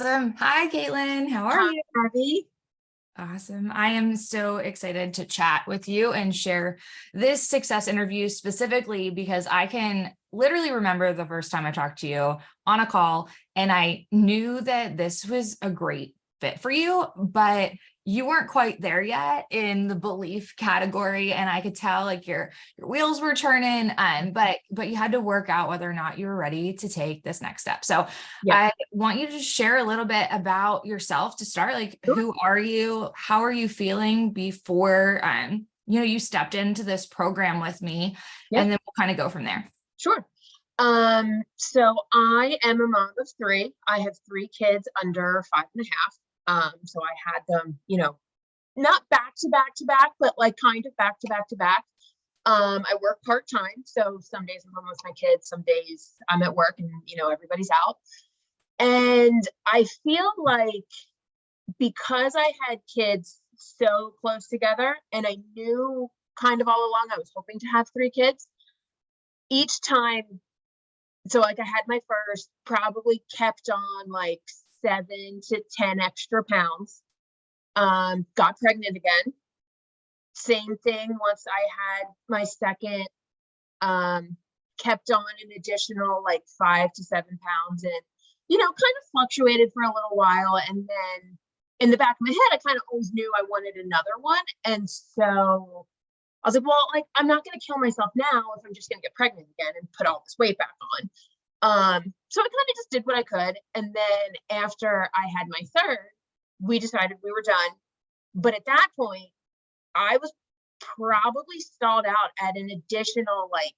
Awesome. Hi, Katelyn. How are Hi, you? Abby. Awesome. I am so excited to chat with you and share this success interview specifically because I can literally remember the first time I talked to you on a call and I knew that this was a great fit for you, but you weren't quite there yet in the belief category. And I could tell like your wheels were turning, but you had to work out whether or not you were ready to take this next step. So Yeah, I want you to just share a little bit about yourself to start. Like, sure. who are you? How are you feeling before you stepped into this program with me? Yeah, And then we'll kind of go from there. sure. So I am a mom of three. I have three kids under 5.5. So I had them, not back to back to back, but like kind of back to back to back. I work part-time, so some days I'm home with my kids, some days I'm at work and everybody's out. And I feel like because I had kids so close together and I knew kind of all along I was hoping to have three kids, each time, so like I had my first, probably kept on like 7 to 10 extra pounds. Got pregnant again. Same thing once I had my second, kept on an additional like 5 to 7 pounds and kind of fluctuated for a little while. And then in the back of my head, I kind of always knew I wanted another one. And so I was like, well, like, I'm not going to kill myself now if I'm just going to get pregnant again and put all this weight back on. So I kind of just did what I could. And then after I had my third, we decided we were done. But at that point, I was probably stalled out at an additional like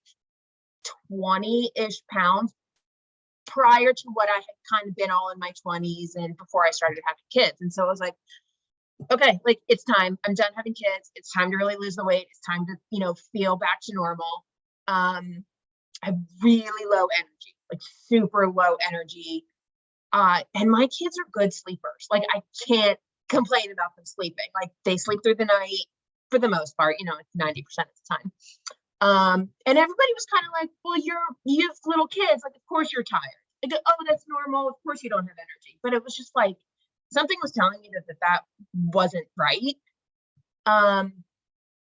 20-ish pounds prior to what I had kind of been all in my 20s and before I started having kids. And so I was like, okay, like it's time. I'm done having kids. It's time to really lose the weight. It's time to, feel back to normal. I have really low energy, like super low energy. And my kids are good sleepers. Like I can't complain about them sleeping. Like they sleep through the night for the most part, like 90% of the time. And everybody was kind of like, well, you have little kids. Like, of course you're tired. Like, oh, that's normal. Of course you don't have energy. But it was just like, something was telling me that wasn't right.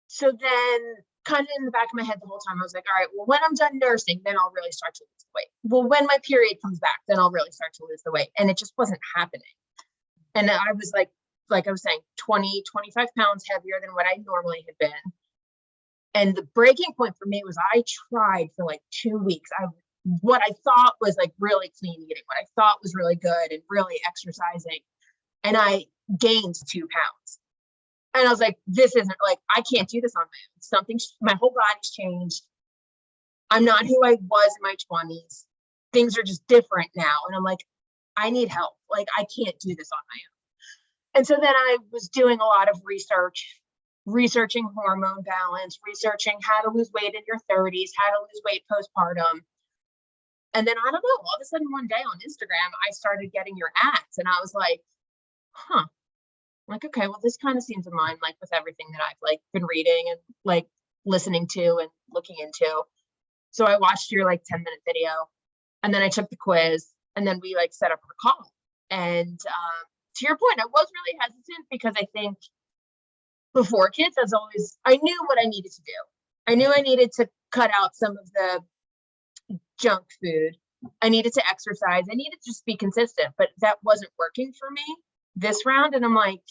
So then kind of in the back of my head the whole time, I was like, all right, well, when I'm done nursing, then I'll really start to lose the weight. Well, when my period comes back, then I'll really start to lose the weight. And it just wasn't happening. And I was like I was saying, 20, 25 pounds heavier than what I normally had been. And the breaking point for me was I tried for like 2 weeks. What I thought was like really clean eating, what I thought was really good and really exercising. And I gained 2 pounds. And I was like, this isn't like, I can't do this on my own. My whole body's changed. I'm not who I was in my 20s. Things are just different now. And I'm like, I need help. Like, I can't do this on my own. And so then I was doing a lot of researching hormone balance, researching how to lose weight in your 30s, how to lose weight postpartum. And then I don't know, all of a sudden one day on Instagram, I started getting your ads and I was like, huh. I'm like, okay, well, this kind of seems in line, like with everything that I've like been reading and like listening to and looking into. So I watched your like 10-minute video and then I took the quiz and then we like set up our call. And to your point, I was really hesitant because I think before kids, I knew what I needed to do. I knew I needed to cut out some of the junk food. I needed to exercise. I needed to just be consistent, but that wasn't working for me this round. And I'm like,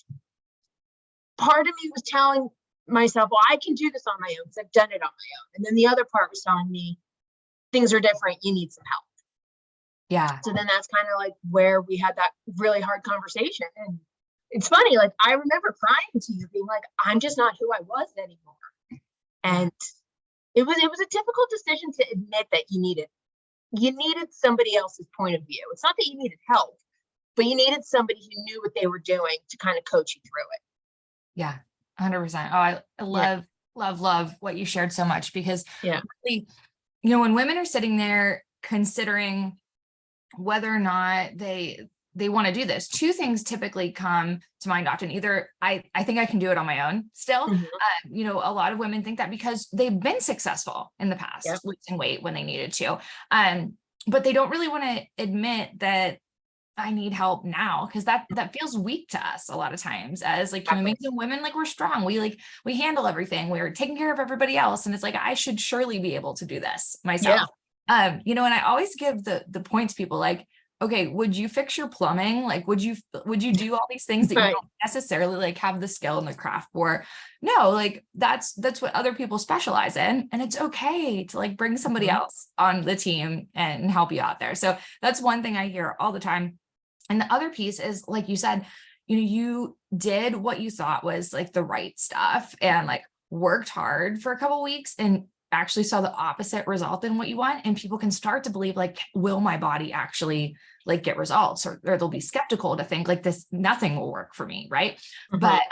part of me was telling myself, well, I can do this on my own because I've done it on my own. And then the other part was telling me things are different. You need some help. Yeah. So then that's kind of like where we had that really hard conversation. And it's funny, like I remember crying to you being like, I'm just not who I was anymore. And it was a difficult decision to admit that you needed somebody else's point of view. It's not that you needed help, but you needed somebody who knew what they were doing to kind of coach you through it. Yeah. 100%. Oh, I love what you shared so much because really, when women are sitting there considering whether or not they want to do this, two things typically come to mind often. Either I think I can do it on my own still. Mm-hmm. A lot of women think that because they've been successful in the past losing weight when they needed to. But they don't really want to admit that I need help now, because that feels weak to us a lot of times as like Exactly. making women, like we're strong. We handle everything. We're taking care of everybody else. And it's like, I should surely be able to do this Yeah. myself. And I always give the point to people like, okay, would you fix your plumbing? Like, would you do all these things that you Right. don't necessarily like have the skill and the craft for? No, like that's what other people specialize in. And it's okay to like bring somebody Mhm. else on the team and help you out there. So that's one thing I hear all the time. And the other piece is, like you said, you did what you thought was like the right stuff and like worked hard for a couple of weeks and actually saw the opposite result than what you want. And people can start to believe like, will my body actually like get results? Or they'll be skeptical to think like this, nothing will work for me. Right. Mhm. But,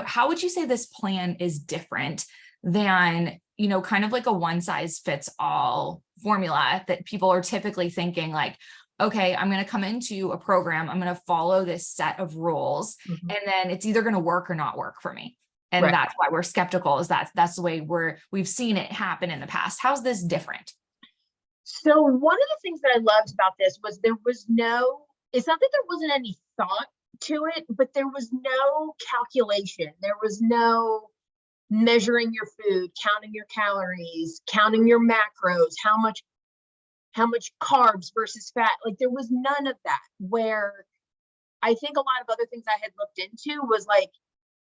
how would you say this plan is different than, kind of like a one size fits all formula that people are typically thinking like, okay, I'm going to come into a program, I'm going to follow this set of rules, Mhm. and then it's either going to work or not work for me. And Right. that's why we're skeptical, is that's the way we've seen it happen in the past. How's this different? So one of the things that I loved about this was it's not that there wasn't any thought to it, but there was no calculation. There was no measuring your food, counting your calories, counting your macros, how much carbs versus fat. Like there was none of that, where I think a lot of other things I had looked into was like,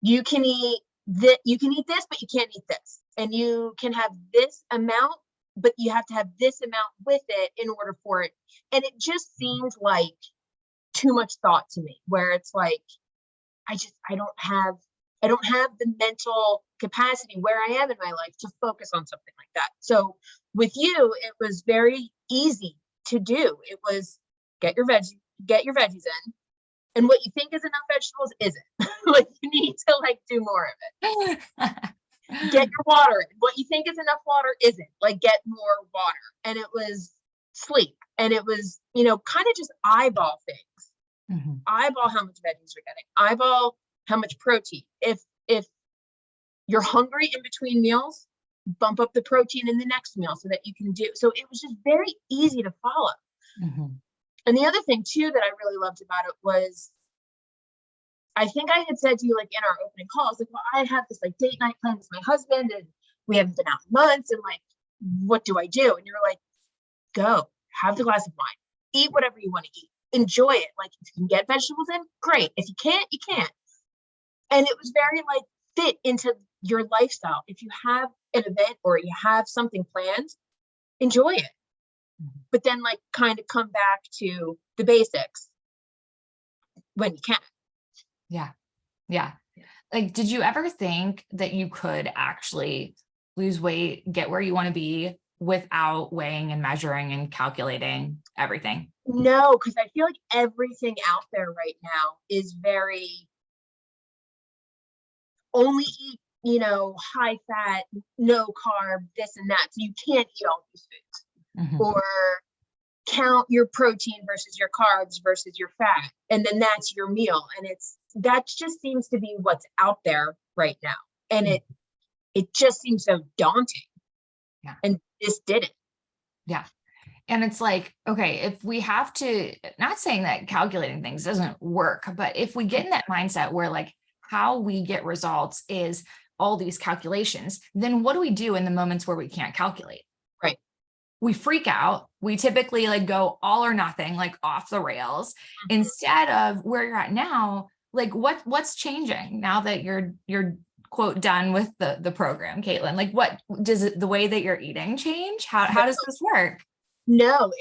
you can eat this, but you can't eat this. And you can have this amount, but you have to have this amount with it in order for it. And it just seemed like too much thought to me, where it's like, I don't have the mental capacity where I am in my life to focus on something like that. So with you, it was very easy to do. It was get your veggies in, and what you think is enough vegetables isn't. Like you need to like do more of it. Get your water in. What you think is enough water isn't. Like get more water. And it was sleep. And it was, kind of just eyeball things. Mhm. Eyeball how much veggies you're getting. Eyeball how much protein. If you're hungry in between meals, bump up the protein in the next meal so that you can do. So it was just very easy to follow. Mhm. And the other thing too that I really loved about it was, I think I had said to you like in our opening calls, like, well, I have this like date night plan with my husband and we haven't been out in months, and like, what do I do? And you're like, go have the glass of wine, eat whatever you want to eat, enjoy it. Like if you can get vegetables in, great. If you can't, you can't. And it was very like fit into your lifestyle. If you have an event or you have something planned, enjoy it. But then like kind of come back to the basics when you can. Yeah. Yeah. Like, did you ever think that you could actually lose weight, get where you want to be without weighing and measuring and calculating everything? No, because I feel like everything out there right now is very only eat, high fat, no carb, this and that. So you can't eat all these foods. Mhm. Or count your protein versus your carbs versus your fat. And then that's your meal. And that just seems to be what's out there right now. And it just seems so daunting. Yeah. And this didn't. Yeah. And it's like, okay, if we have to, not saying that calculating things doesn't work, but if we get in that mindset where like how we get results is all these calculations, then what do we do in the moments where we can't calculate? Right. We freak out. We typically like go all or nothing, like off the rails, instead of where you're at now. Like what's changing now that you're quote done with the program, Katelyn? Like what does it, the way that you're eating change? How does this work? No,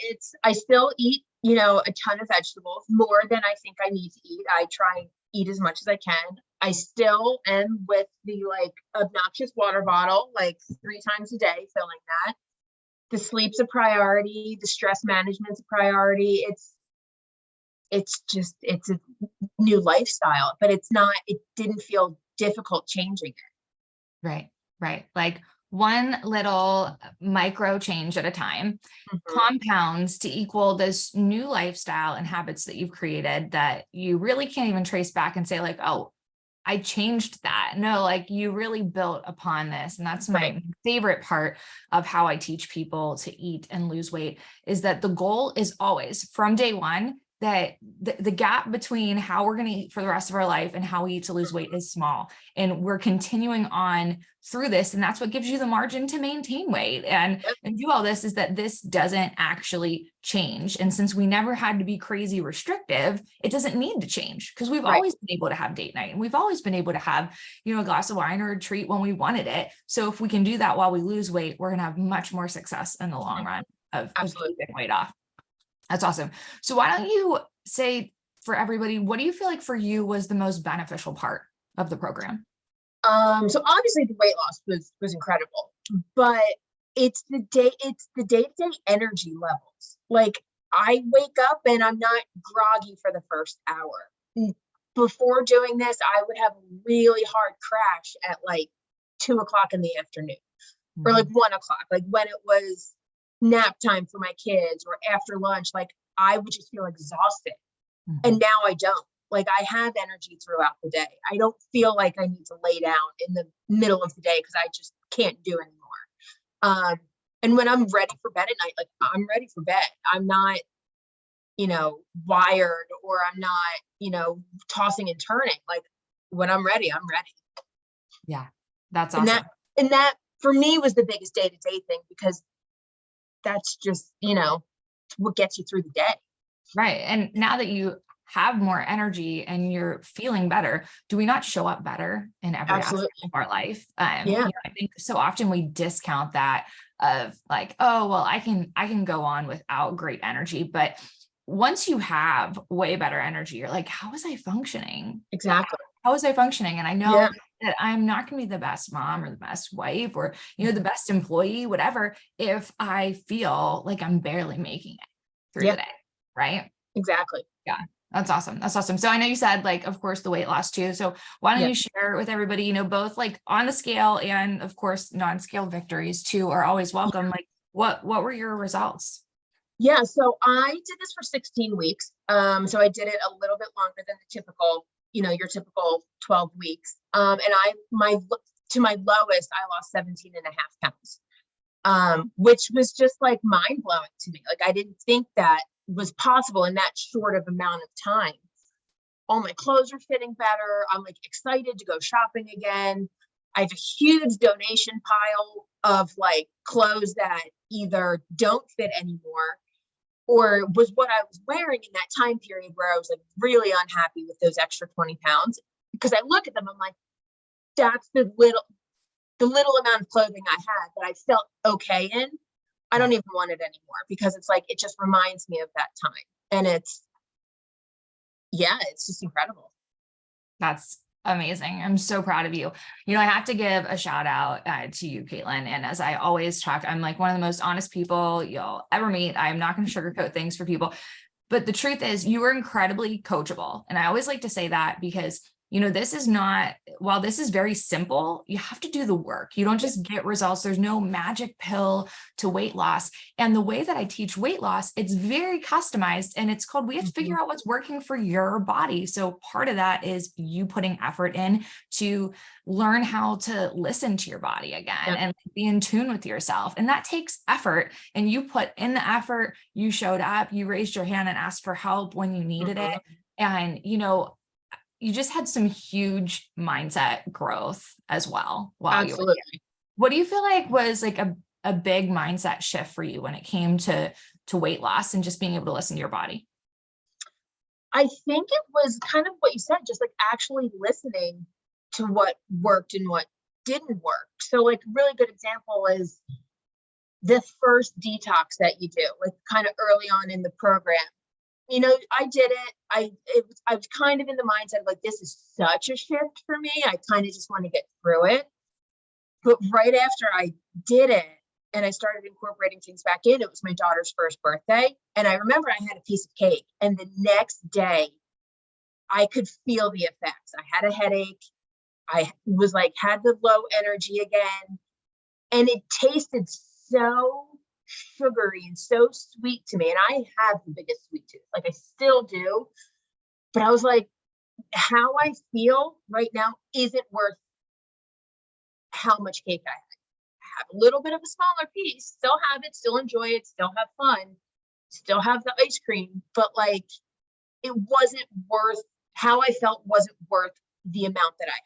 I still eat, a ton of vegetables, more than I think I need to eat. I try and eat as much as I can. I still am with the like obnoxious water bottle, like 3 times a day, filling that. The sleep's a priority. The stress management's a priority. It's a new lifestyle, but it didn't feel difficult changing it. Right. Right. Like one little micro change at a time compounds to equal this new lifestyle and habits that you've created that you really can't even trace back and say like, oh, I changed that. No, like you really built upon this. And that's my Right. favorite part of how I teach people to eat and lose weight, is that the goal is always from day one that the gap between how we're going to eat for the rest of our life and how we eat to lose weight is small. And we're continuing on through this. And that's what gives you the margin to maintain weight and do all this, is that this doesn't actually change. And since we never had to be crazy restrictive, it doesn't need to change, because we've always been able to have date night, and we've always been able to have, a glass of wine or a treat when we wanted it. So if we can do that while we lose weight, we're going to have much more success in the long run of keeping weight off. That's awesome. So why don't you say, for everybody, what do you feel like for you was the most beneficial part of the program? So obviously the weight loss was incredible, but it's the day-to-day energy levels. Like, I wake up and I'm not groggy for the first hour. Before doing this, I would have a really hard crash at like 2 o'clock in the afternoon, or like 1 o'clock, like when it was nap time for my kids or after lunch. Like, I would just feel exhausted. And now I don't. Like, I have energy throughout the day. I don't feel like I need to lay down in the middle of the day, because I just can't do anymore. And when I'm ready for bed at night, like, I'm ready for bed. I'm not, wired, or I'm not, tossing and turning. Like, when I'm ready, I'm ready. Yeah, that's awesome. And that for me was the biggest day-to-day thing, because that's just, what gets you through the day. Right. And now that you have more energy and you're feeling better, do we not show up better in every aspect of our life? I think so often we discount that, of like, oh, well, I can go on without great energy. But once you have way better energy, you're like, how was I functioning? Exactly. How was I functioning? And I know that I'm not going to be the best mom or the best wife or, the best employee, whatever, if I feel like I'm barely making it through the day. Right. Exactly. Yeah. That's awesome. That's awesome. So I know you said, like, of course, the weight loss too. So why don't you share with everybody, both like on the scale and of course, non-scale victories too are always welcome. Like, what were your results? Yeah. So I did this for 16 weeks. So I did it a little bit longer than the typical, your typical 12 weeks. And to my lowest, I lost 17 and a half pounds, which was just like mind blowing to me. Like, I didn't think that was possible in that short of amount of time. All my clothes are fitting better. I'm like excited to go shopping again. I have a huge donation pile of like clothes that either don't fit anymore, or was what I was wearing in that time period where I was like really unhappy with those extra 20 pounds. Because I look at them, I'm like, that's the little amount of clothing I had that I felt okay in. I don't even want it anymore, because it's like, it just reminds me of that time. And it's just incredible. That's amazing. I'm so proud of you. I have to give a shout out to you, Katelyn. And as I always talk, I'm like one of the most honest people you'll ever meet. I'm not going to sugarcoat things for people, but the truth is you are incredibly coachable. And I always like to say that, because this is not, while this is very simple, you have to do the work. You don't just get results. There's no magic pill to weight loss. And the way that I teach weight loss, it's very customized, and it's called, we have to figure out what's working for your body. So part of that is you putting effort in to learn how to listen to your body again and be in tune with yourself. And that takes effort. And you put in the effort, you showed up, you raised your hand and asked for help when you needed it. And, you just had some huge mindset growth as well. Absolutely. What do you feel like was like a big mindset shift for you when it came to weight loss and just being able to listen to your body? I think it was kind of what you said, just like actually listening to what worked and what didn't work. So like a really good example is the first detox that you do, like kind of early on in the program. I did it. I was kind of in the mindset of like, this is such a shift for me. I kind of just want to get through it. But right after I did it and I started incorporating things back in, it was my daughter's first birthday. And I remember I had a piece of cake, and the next day I could feel the effects. I had a headache. I was like, had the low energy again. And it tasted so sugary and so sweet to me. And I have the biggest sweet tooth, like I still do. But I was like, how I feel right now isn't worth how much cake I had. I have a little bit of a smaller piece, still have it, still enjoy it, still have fun, still have the ice cream. But like, it wasn't worth, how I felt wasn't worth the amount that I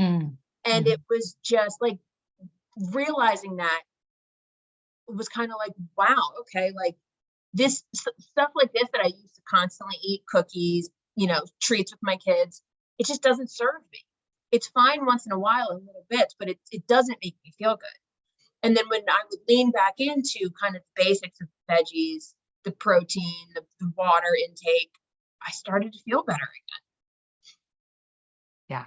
had. Mm. And Mhm. it was just like realizing that was kind of like, wow, okay, like this stuff like this that I used to constantly eat, cookies, treats with my kids, it just doesn't serve me. It's fine once in a while in little bits, but it doesn't make me feel good. And then when I would lean back into kind of the basics of veggies, the protein, the water intake, I started to feel better Yeah.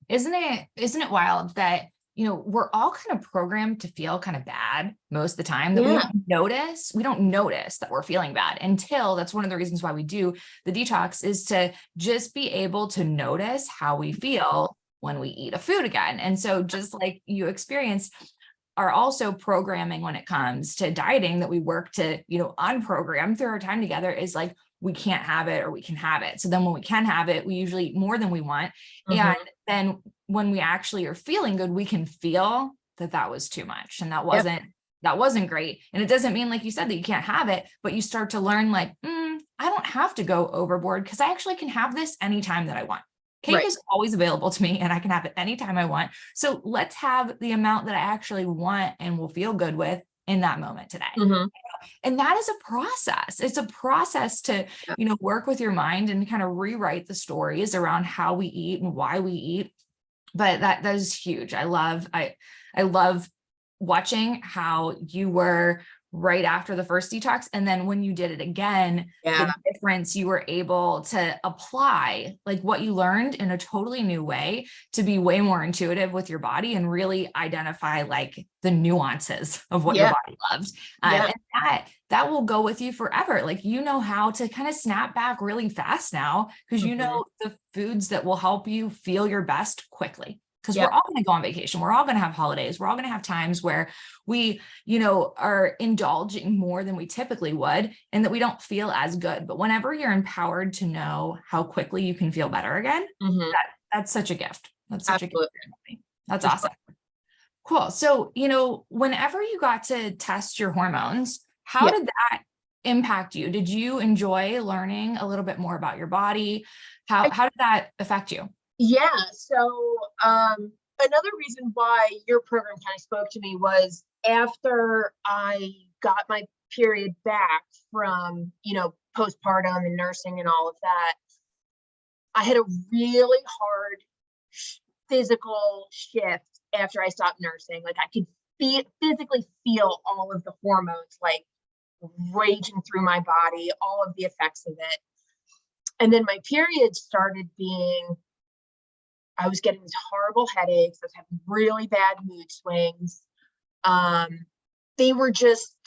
Isn't it wild that, we're all kind of programmed to feel kind of bad most of the time, that again. Yeah. we don't notice that we're feeling bad until, that's one of the reasons why we do the detox, is to just be able to notice how we feel when we eat a food again. And so just like you experienced, are also programming when it comes to dieting that we work to, unprogram through our time together, is like, we can't have it or we can have it. So then when we can have it, we usually eat more than we want. And then when we actually are feeling good, we can feel that that was too much and that wasn't great. And it doesn't mean, like you said, that you can't have it, but you start to learn like, I don't have to go overboard because I actually can have this anytime that I want. Cake Right. is always available to me and I can have it anytime I want. So let's have the amount that I actually want and will feel good with in that moment today. And that is a process. It's a process to, work with your mind and kind of rewrite the stories around how we eat and why we eat. But that is huge. I love watching how you were right after the first detox. And then when you did it again, the difference you were able to apply like what you learned in a totally new way to be way more intuitive with your body and really identify like the nuances of what your body loves. And that will go with you forever. Like, how to kind of snap back really fast now, because the foods that will help you feel your best quickly. Because we're all going to go on vacation. We're all going to have holidays. We're all going to have times where we, are indulging more than we typically would and that we don't feel as good. But whenever you're empowered to know how quickly you can feel better again, that's such a gift. That's such a gift. That's awesome. Cool. So, whenever you got to test your hormones, how did that impact you? Did you enjoy learning a little bit more about your body? How did that affect you? Yeah. So another reason why your program kind of spoke to me was after I got my period back from, postpartum and nursing and all of that, I had a really hard physical shift after I stopped nursing. Like I could physically feel all of the hormones like raging through my body, all of the effects of it. And then my period started being, I was getting these horrible headaches. I was having really bad mood swings. They were just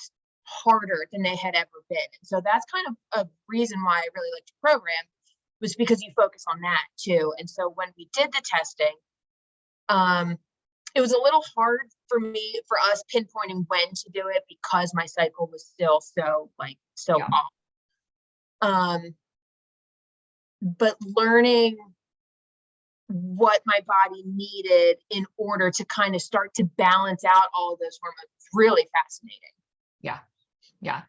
harder than they had ever been. And so that's kind of a reason why I really liked the program, was because you focus on that too. And so when we did the testing, it was a little hard for us pinpointing when to do it because my cycle was still so off. But learning what my body needed in order to kind of start to balance out all of those hormones was really fascinating. Yeah.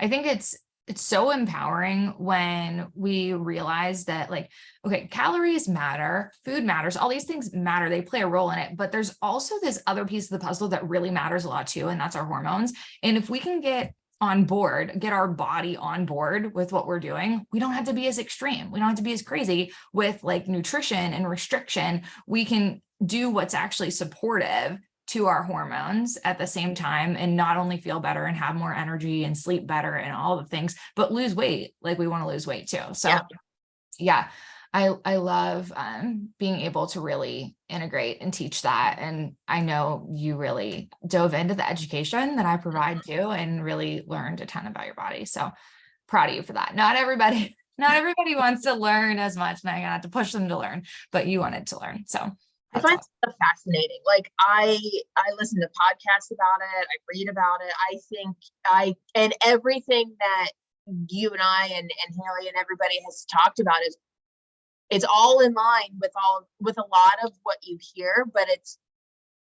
I think it's so empowering when we realize that, like, okay, calories matter, food matters, all these things matter, they play a role in it, but there's also this other piece of the puzzle that really matters a lot too, and that's our hormones. And if we can get our body on board with what we're doing, we don't have to be as extreme. We don't have to be as crazy with like nutrition and restriction. We can do what's actually supportive to our hormones at the same time and not only feel better and have more energy and sleep better and all the things, but lose weight. Like we want to lose weight too. So I love being able to really integrate and teach that. And I know you really dove into the education that I provide too and really learned a ton about your body. So proud of you for that. Not everybody wants to learn as much, and I got to push them to learn, but you wanted to learn. So I find stuff fascinating. Like I listen to podcasts about it. I read about it. I think and everything that you and I and Haley and everybody has talked about it's all in line with a lot of what you hear, but it's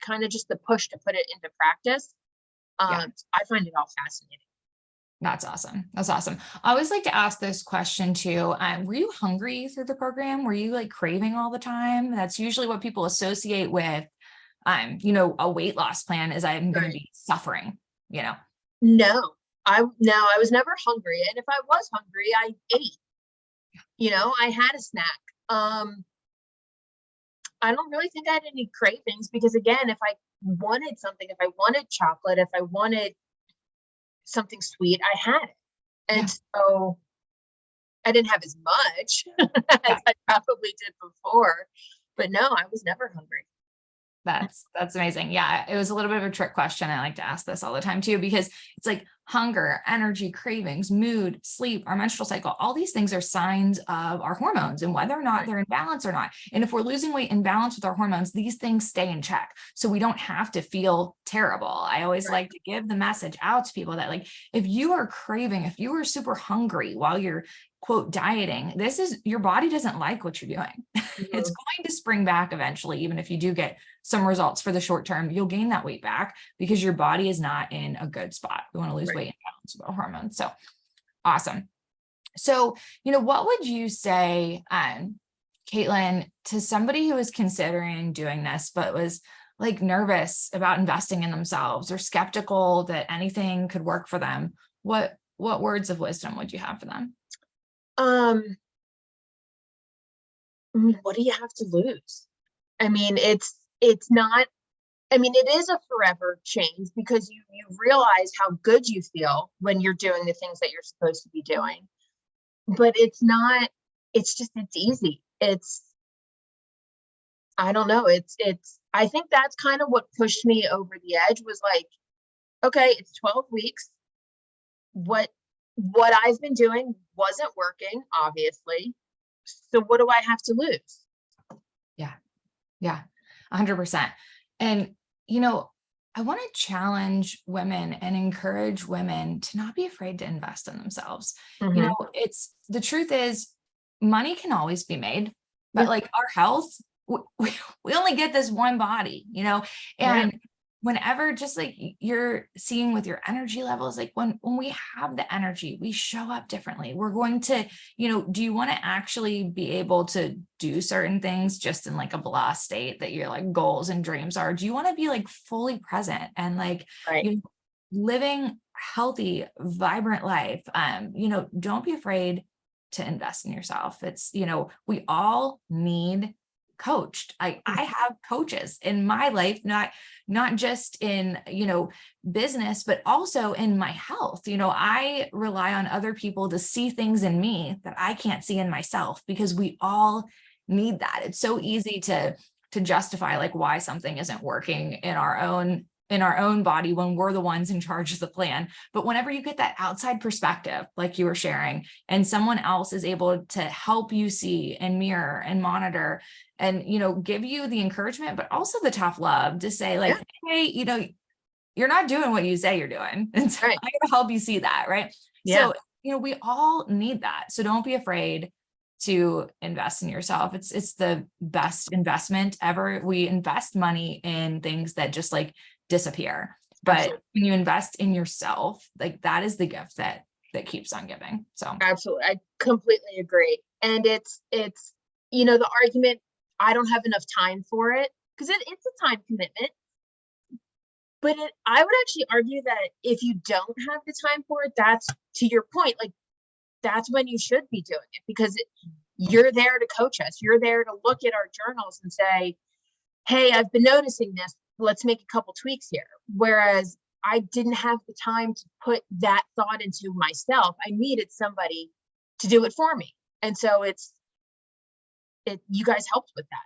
kind of just the push to put it into practice. I find it all fascinating. That's awesome. That's awesome. I always like to ask this question too. Were you hungry through the program? Were you like craving all the time? That's usually what people associate with, a weight loss plan is I'm going to Right. be suffering, you know? No, I was never hungry. And if I was hungry, I ate, I had a snack. I don't really think I had any cravings because again, if I wanted something, if I wanted chocolate, if I wanted something sweet, I had it. Yeah. And so I didn't have as much Yeah. as I probably did before, but no, I was never hungry. That's amazing. Yeah, it was a little bit of a trick question. I like to ask this all the time too, because it's like hunger, energy, cravings, mood, sleep, our menstrual cycle, all these things are signs of our hormones and whether or not they're in balance or not. And if we're losing weight in balance with our hormones, these things stay in check. So we don't have to feel terrible. I always like to give the message out to people that like, if you are craving, if you are super hungry while you're quote dieting, your body doesn't like what you're doing. It's going to spring back eventually, even if you do get some results for the short term, you'll gain that weight back because your body is not in a good spot. We want to lose weight in balance with our hormones. So awesome. So, what would you say, Katelyn, to somebody who is considering doing this, but was like nervous about investing in themselves or skeptical that anything could work for them? What words of wisdom would you have for them? What do you have to lose? I mean, it's not, it is a forever change because you realize how good you feel when you're doing the things that you're supposed to be doing. But it's not, it's easy. I don't know. I think that's kind of what pushed me over the edge was like, okay, it's 12 weeks. What I've been doing wasn't working, obviously. So what do I have to lose? Yeah, 100%. And, I want to challenge women and encourage women to not be afraid to invest in themselves. It's the truth is money can always be made, but like our health, we only get this one body, and whenever just like you're seeing with your energy levels, like when we have the energy, we show up differently. We're going to, do you want to actually be able to do certain things just in like a blah state that your like goals and dreams are? Do you want to be like fully present and like, living healthy, vibrant life? Don't be afraid to invest in yourself. It's, we all need coached. I have coaches in my life, not just in, business, but also in my health. I rely on other people to see things in me that I can't see in myself because we all need that. It's so easy to justify like why something isn't working in our own body when we're the ones in charge of the plan. But whenever you get that outside perspective, like you were sharing, and someone else is able to help you see and mirror and monitor and, give you the encouragement, but also the tough love to say like, hey, you're not doing what you say you're doing. And so I'm going to help you see that. Right. So, we all need that. So don't be afraid to invest in yourself. It's the best investment ever. We invest money in things that just like disappear. But Absolutely. When you invest in yourself, like that is the gift that keeps on giving. So absolutely. I completely agree. And it's, the argument, I don't have enough time for it because it's a time commitment. But I would actually argue that if you don't have the time for it, that's to your point, like that's when you should be doing it because you're there to coach us. You're there to look at our journals and say, hey, I've been noticing this. Let's make a couple tweaks here. Whereas I didn't have the time to put that thought into myself. I needed somebody to do it for me. And so you guys helped with that.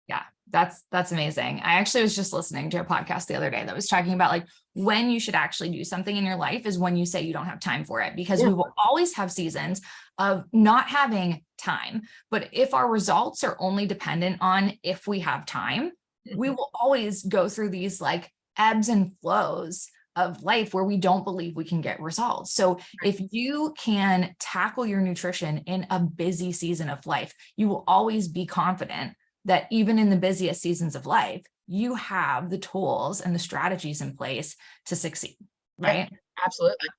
Yeah, that's amazing. I actually was just listening to a podcast the other day that was talking about like when you should actually do something in your life is when you say you don't have time for it, because we will always have seasons of not having time. But if our results are only dependent on if we have time, we will always go through these like ebbs and flows of life where we don't believe we can get results. So if you can tackle your nutrition in a busy season of life, you will always be confident that even in the busiest seasons of life, you have the tools and the strategies in place to succeed, right? Yeah, absolutely.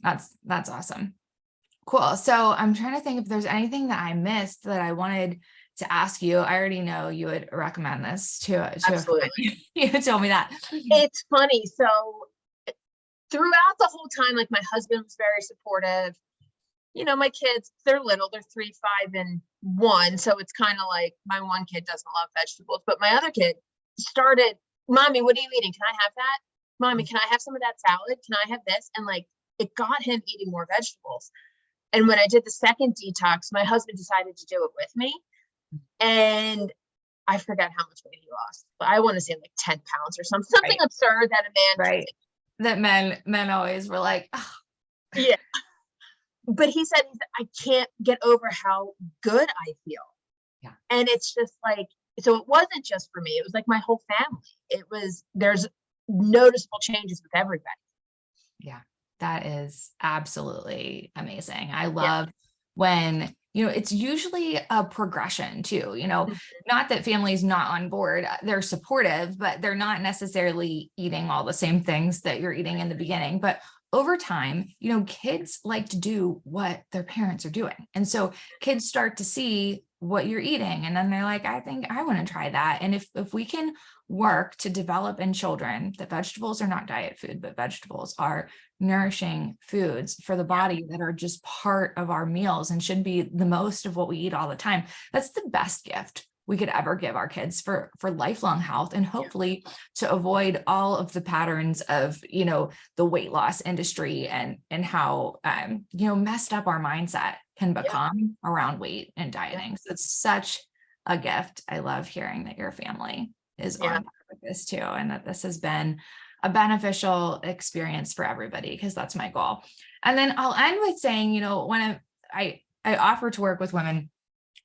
That's awesome. Cool. So I'm trying to think if there's anything that I missed that I wanted to ask you. I already know you would recommend this to a friend. Absolutely. You told me that. It's funny. So throughout the whole time, like my husband was very supportive. You know, my kids, they're little, they're 3, 5, and 1. So it's kind of like my one kid doesn't love vegetables, but my other kid started, Mommy, what are you eating? Can I have that? Mommy, can I have some of that salad? Can I have this? And like, it got him eating more vegetables. And when I did the second detox, my husband decided to do it with me. And I forgot how much weight he lost, but I want to say like 10 pounds or something Right. absurd that a man, Right. That men always were like, oh. yeah. But he said, I can't get over how good I feel. Yeah. And it's just like, so it wasn't just for me. It was like my whole family. There's noticeable changes with everybody. Yeah, that is absolutely amazing. I Yeah. love when, it's usually a progression too, not that family's not on board, they're supportive, but they're not necessarily eating all the same things that you're eating in the beginning. But over time, kids like to do what their parents are doing. And so kids start to see what you're eating, and then they're like, I think I want to try that. And if we can work to develop in children that vegetables are not diet food, but vegetables are nourishing foods for the body that are just part of our meals and should be the most of what we eat all the time. That's the best gift we could ever give our kids for lifelong health, and hopefully to avoid all of the patterns of, the weight loss industry and how, messed up our mindset can become around weight and dieting. So it's such a gift. I love hearing that your family is on board with this too, and that this has been a beneficial experience for everybody, because that's my goal. And then I'll end with saying, when I offer to work with women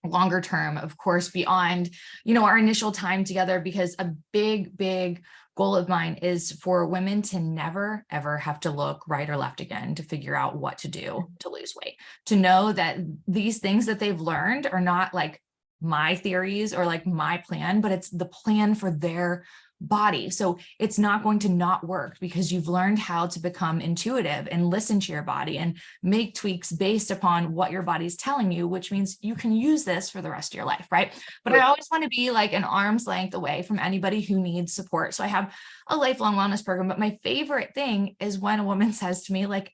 longer term, of course, beyond, our initial time together, because a big goal of mine is for women to never, ever have to look right or left again to figure out what to do to lose weight, to know that these things that they've learned are not like my theories or like my plan, but it's the plan for their body. So it's not going to not work because you've learned how to become intuitive and listen to your body and make tweaks based upon what your body's telling you, which means you can use this for the rest of your life, right? But I always want to be like an arm's length away from anybody who needs support. So I have a lifelong wellness program, but my favorite thing is when a woman says to me, like,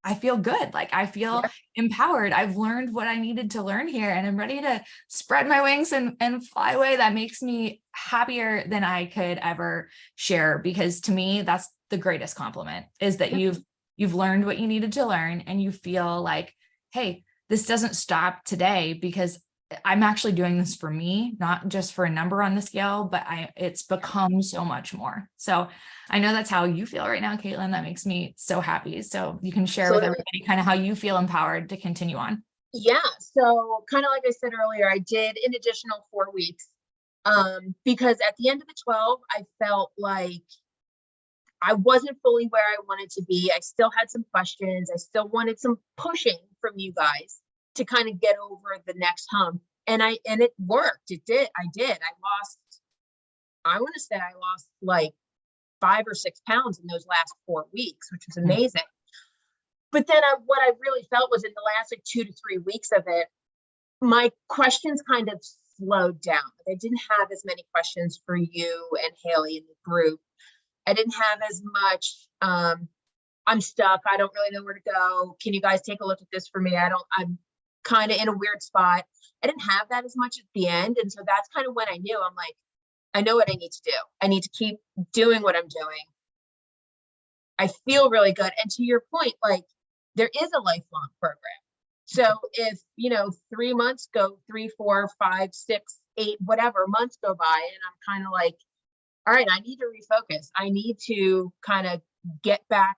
I feel good. Like I feel empowered. I've learned what I needed to learn here, and I'm ready to spread my wings and fly away. That makes me happier than I could ever share, because to me, that's the greatest compliment, is that you've learned what you needed to learn, and you feel like, hey, this doesn't stop today because I'm actually doing this for me, not just for a number on the scale, but it's become so much more. So I know that's how you feel right now, Katelyn. That makes me so happy. So you can share with everybody kind of how you feel empowered to continue on. Yeah. So kind of like I said earlier, I did an additional 4 weeks, because at the end of the 12, I felt like I wasn't fully where I wanted to be. I still had some questions. I still wanted some pushing from you guys to kind of get over the next hump. And it worked. It did. I want to say I lost like 5 or 6 pounds in those last 4 weeks, which was amazing. But then what I really felt was in the last like 2 to 3 weeks of it, my questions kind of slowed down. I didn't have as many questions for you and Haley in the group. I didn't have as much, I'm stuck. I don't really know where to go. Can you guys take a look at this for me? I'm kind of in a weird spot. I didn't have that as much at the end. And so that's kind of when I knew, I'm like, I know what I need to do. I need to keep doing what I'm doing. I feel really good. And to your point, like there is a lifelong program. So if, 3 months go, 3, 4, 5, 6, 8, whatever months go by, and I'm kind of like, all right, I need to refocus. I need to kind of get back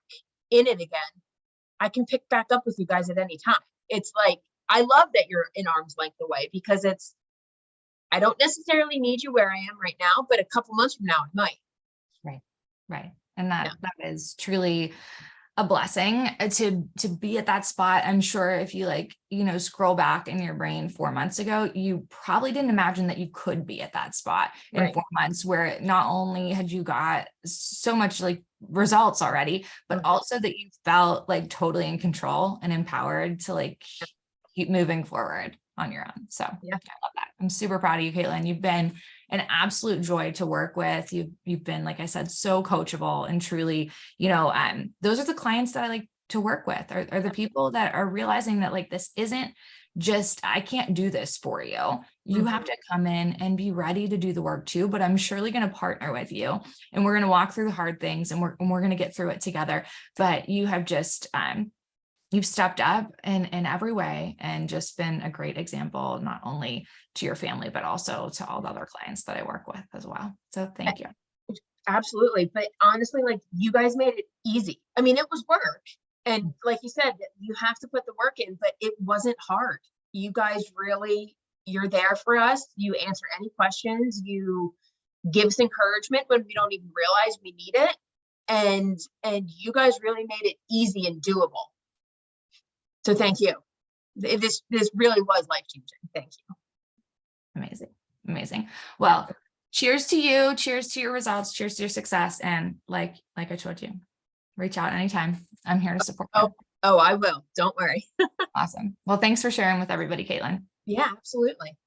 in it again. I can pick back up with you guys at any time. It's like, I love that you're an arm's length away, because I don't necessarily need you where I am right now, but a couple months from now, I might. Right. And that is truly a blessing to be at that spot. I'm sure if you like, scroll back in your brain 4 months ago, you probably didn't imagine that you could be at that spot in Right. 4 months, where not only had you got so much like results already, but also that you felt like totally in control and empowered to like keep moving forward on your own. So Yeah. I love that. I'm super proud of you, Katelyn. You've been an absolute joy to work with. You've been, like I said, so coachable, and truly, those are the clients that I like to work with, are the people that are realizing that like, this isn't just, I can't do this for you. You have to come in and be ready to do the work too, but I'm surely going to partner with you, and we're going to walk through the hard things, and we're going to get through it together. But you have just, you've stepped up in every way and just been a great example, not only to your family, but also to all the other clients that I work with as well. So thank you. Absolutely. But honestly, like, you guys made it easy. I mean, it was work. And like you said, you have to put the work in, but it wasn't hard. You guys really, you're there for us. You answer any questions. You give us encouragement when we don't even realize we need it. And you guys really made it easy and doable. So thank you. This really was life-changing. Thank you. Amazing. Amazing. Well, cheers to you. Cheers to your results. Cheers to your success. And like I told you, reach out anytime. I'm here to support you. Oh, I will. Don't worry. Awesome. Well, thanks for sharing with everybody, Katelyn. Yeah, absolutely.